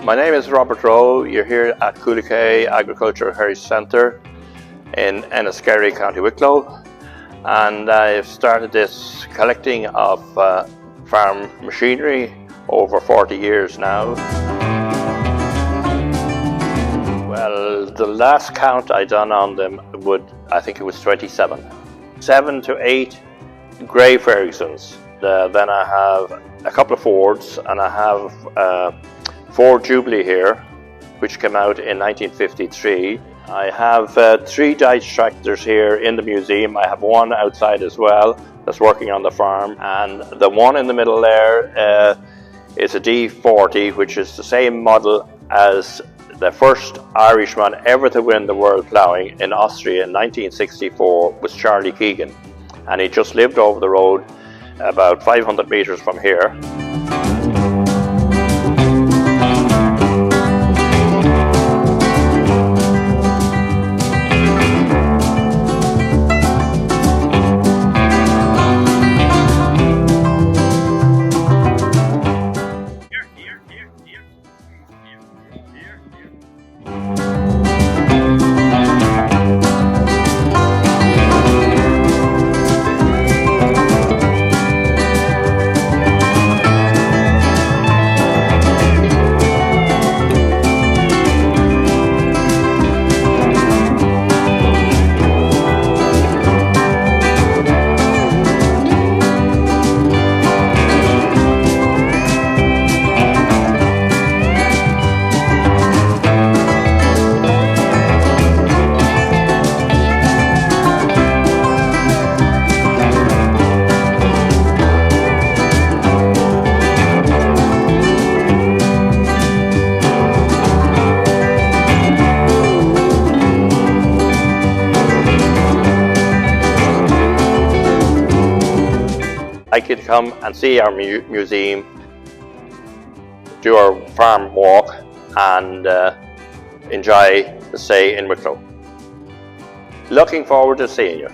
My name is Robert Roe. You're here at Coolakay Agricultural Heritage Centre in Enniskerry, County Wicklow, and I've started this collecting of farm machinery over 40 years now. Well, the last count I done on them I think it was 27. 7 to 8 grey Fergusons. Then I have a couple of Fords, and I have Ford Jubilee here, which came out in 1953. I have 3 Deutz tractors here in the museum. I have one outside as well that's working on the farm, and the one in the middle there is a D40, which is the same model as the first Irishman ever to win the World Ploughing in Austria in 1964 was Charlie Keegan, and he just lived over the road about 500 metres from here. I could come and see our museum, do our farm walk, and enjoy the stay in Wicklow. Looking forward to seeing you.